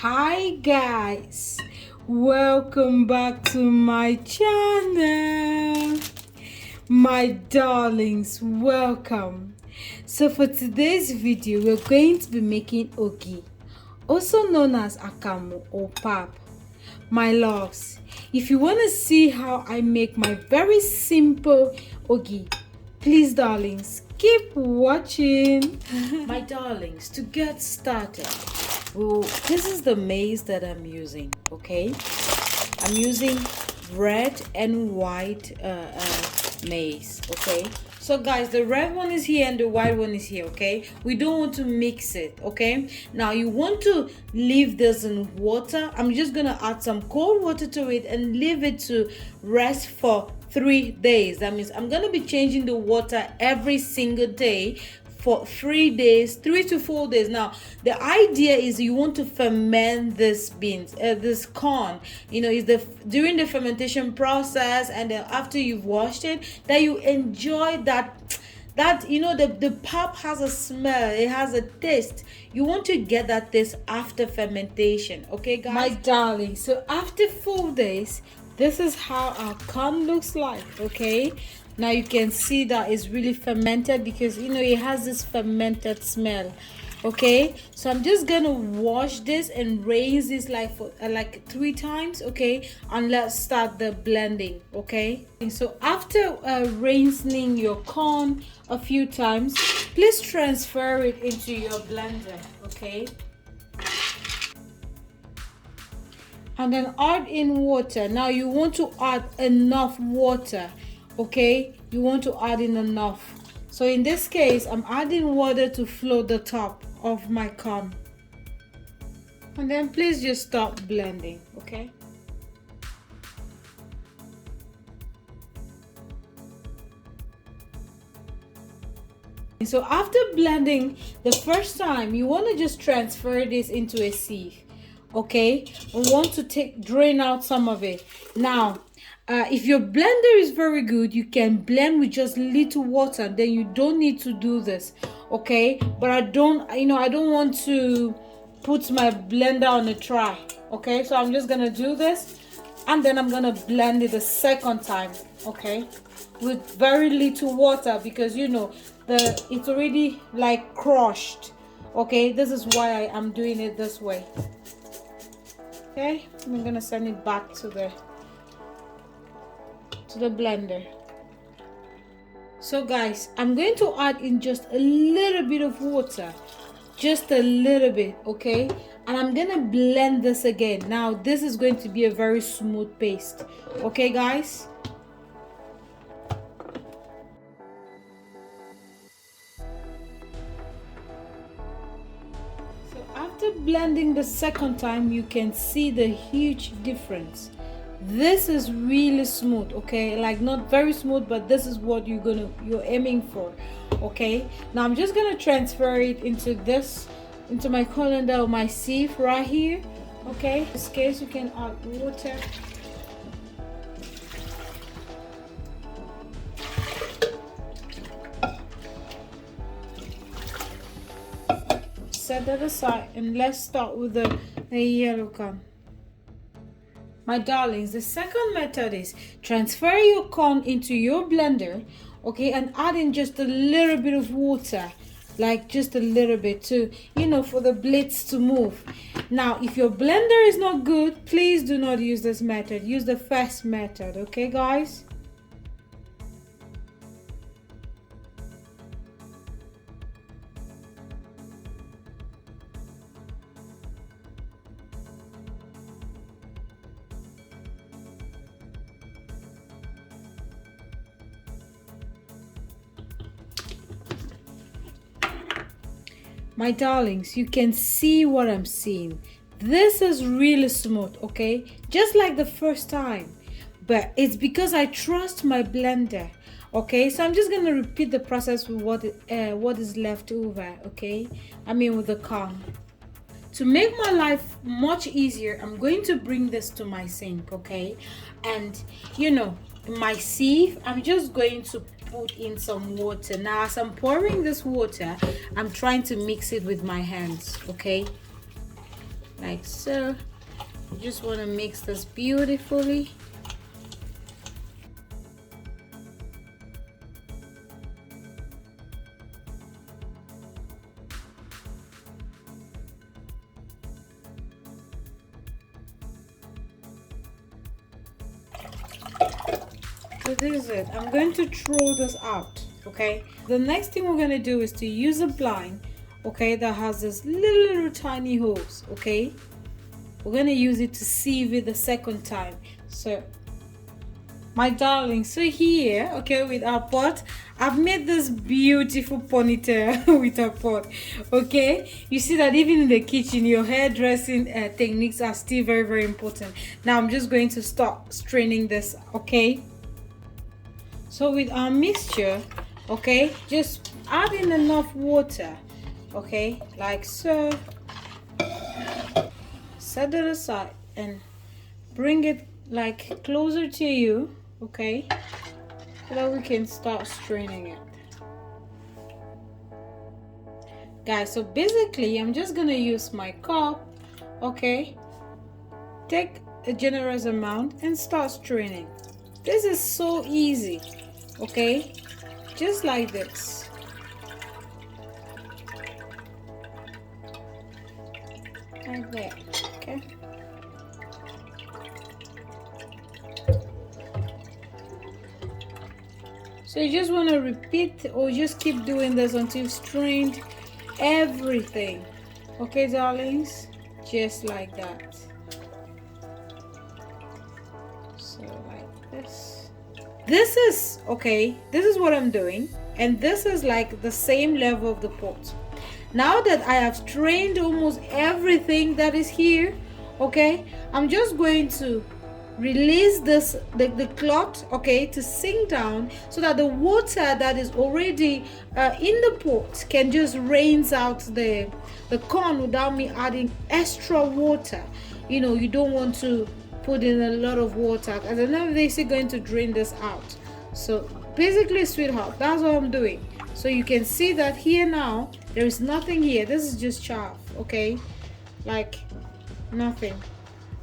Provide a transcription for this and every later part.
Hi guys, welcome back to my channel. My darlings, welcome. So for today's video, we're going to be making ogi, also known as akamu or pap. My loves, if you want to see how I make my very simple ogi, please darlings, keep watching. My darlings, to get started, well, this is the maize that I'm using. Okay, I'm using red and white maize. Okay, so guys, the red one is here and the white one is here. Okay, we don't want to mix it. Okay, now you want to leave this in water. I'm just gonna add some cold water to it and leave it to rest for 3 days. That means I'm gonna be changing the water every single day for 3 days, 3 to 4 days. Now the idea is you want to ferment this beans, this corn, is during the fermentation process, and then after you've washed it, that you enjoy that the pap has a smell, it has a taste. You want to get that taste after fermentation. Okay guys, my darling, so after 4 days, this is how our corn looks like. Okay, now you can see that it's really fermented because it has this fermented smell. Okay, so I'm just gonna wash this and rinse this like 3 times. Okay, and let's start the blending. Okay, and so after rinsing your corn a few times, please transfer it into your blender. Okay, and then add in water. Now you want to add enough water. Okay, you want to add in enough. So in this case, I'm adding water to float the top of my corn, and then please just stop blending. Okay, so after blending the first time, you want to just transfer this into a sieve. Okay, we want to drain out some of it. Now if your blender is very good, you can blend with just little water, then you don't need to do this. Okay, but I don't want to put my blender on a try. Okay, so I'm just gonna do this, and then I'm gonna blend it the second time. Okay, with very little water, because it's already like crushed. Okay, this is why I am doing it this way. Okay, I'm gonna send it back to the blender. So guys, I'm going to add in just a little bit of water, just a little bit. Okay, and I'm gonna blend this again. Now this is going to be a very smooth paste. Okay guys, so after blending the second time, you can see the huge difference. This is really smooth. Okay, like not very smooth, but this is what you're aiming for. Okay, now I'm just gonna transfer it into my colander or my sieve right here. Okay, in this case you can add water. Set that aside, and let's start with the yellow corn. My darlings, the second method is transfer your corn into your blender. Okay, and add in just a little bit of water, like just a little bit to for the blades to move. Now if your blender is not good, please do not use this method. Use the first method. Okay guys, my darlings, you can see what I'm seeing. This is really smooth. Okay, just like the first time, but it's because I trust my blender. Okay, so I'm just gonna repeat the process with what is left over. Okay, I mean with the corn. To make my life much easier, I'm going to bring this to my sink. Okay, and in my sieve, I'm just going to put in some water. Now as I'm pouring this water, I'm trying to mix it with my hands. Okay, like so. You just want to mix this beautifully. So this is it. I'm going to throw this out, okay? The next thing we're going to do is to use a blind, okay, that has this little tiny holes, okay? We're going to use it to sieve it the second time. So my darling, so here, okay, with our pot, I've made this beautiful ponytail with our pot, okay? You see that even in the kitchen, your hairdressing techniques are still very, very important. Now I'm just going to start straining this, okay? So with our mixture, okay, just add in enough water, okay, like so. Set it aside and bring it like closer to you, okay, so that we can start straining it. Guys, so basically I'm just gonna use my cup, okay, take a generous amount and start straining. This is so easy, okay, just like this. Like that, okay. So you just want to repeat or just keep doing this until you've strained everything, okay, darlings, just like that. So like this is okay, this is what I'm doing, and this is like the same level of the pot. Now that I have strained almost everything that is here, okay, I'm just going to release this the cloth, okay, to sink down so that the water that is already in the pot can just rinse out the corn without me adding extra water. You know, you don't want to put in a lot of water, as another day is going to drain this out. So basically, sweetheart, that's what I'm doing. So you can see that here now there is nothing here. This is just chaff, okay, like nothing.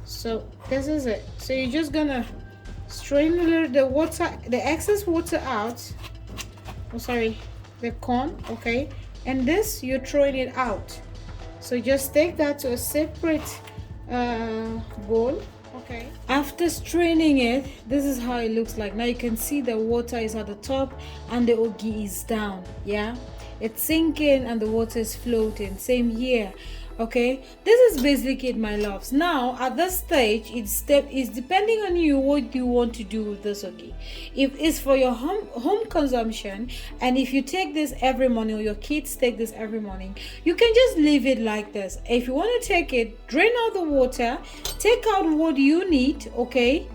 So this is it. So you're just gonna strain a little the water, the excess water out. Oh, sorry, the corn, okay, and this you're throwing it out. So just take that to a separate bowl, okay. After straining it, this is how it looks like. Now you can see the water is at the top and the ogi is down. Yeah, it's sinking and the water is floating. Same here, okay. This is basically it, my loves. Now at this stage, it's depending on you what you want to do with this ogi. If it's for your home consumption, and if you take this every morning or your kids take this every morning, you can just leave it like this. If you want to take it, drain out the water, take out what you need, okay,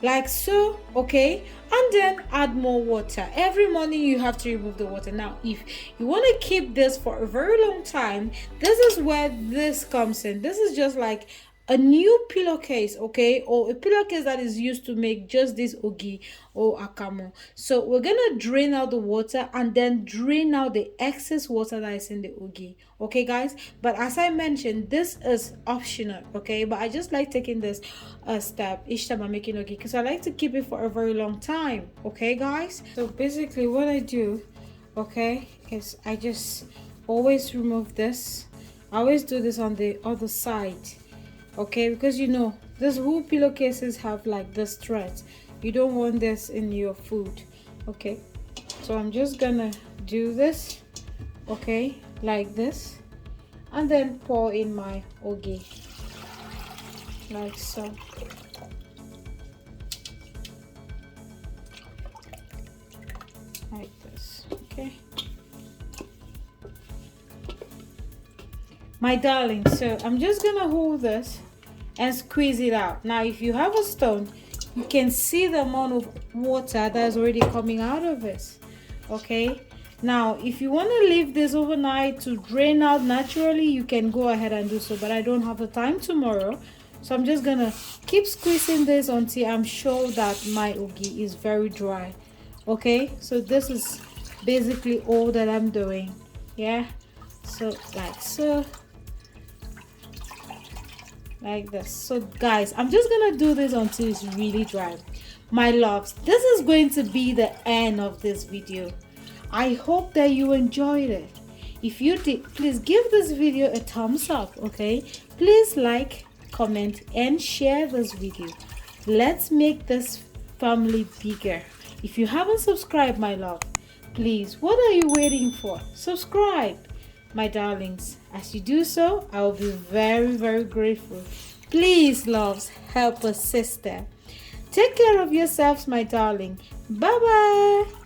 like so, okay, and then add more water. Every morning you have to remove the water. Now if you want to keep this for a very long time, this is where this comes in. This is just like a new pillowcase, okay, or a pillowcase that is used to make just this ogi or akamu. So we're gonna drain out the water and then drain out the excess water that is in the ogi, okay guys. But as I mentioned, this is optional, okay, but I just like taking this step each time I'm making ogi because I like to keep it for a very long time, okay guys. So basically what I do, okay, is I just always remove this. I always do this on the other side, okay, because you know these whole pillowcases have like this threads. You don't want this in your food, okay. So I'm just gonna do this, okay, like this, and then pour in my ogi like so. Like this, okay, my darling. So I'm just gonna hold this and squeeze it out. Now if you have a stone, you can see the amount of water that is already coming out of this, okay. Now if you want to leave this overnight to drain out naturally, you can go ahead and do so, but I don't have the time tomorrow, so I'm just gonna keep squeezing this until I'm sure that my ogi is very dry, okay. So this is basically all that I'm doing, yeah. So like so, like this. So guys, I'm just gonna do this until it's really dry. My loves, this is going to be the end of this video. I hope that you enjoyed it. If you did, please give this video a thumbs up. Okay, please like, comment and share this video. Let's make this family bigger. If you haven't subscribed, my love, please, what are you waiting for? Subscribe, my darlings. As you do so, I will be very, very grateful. Please, loves, help a sister. Take care of yourselves, my darling. Bye bye.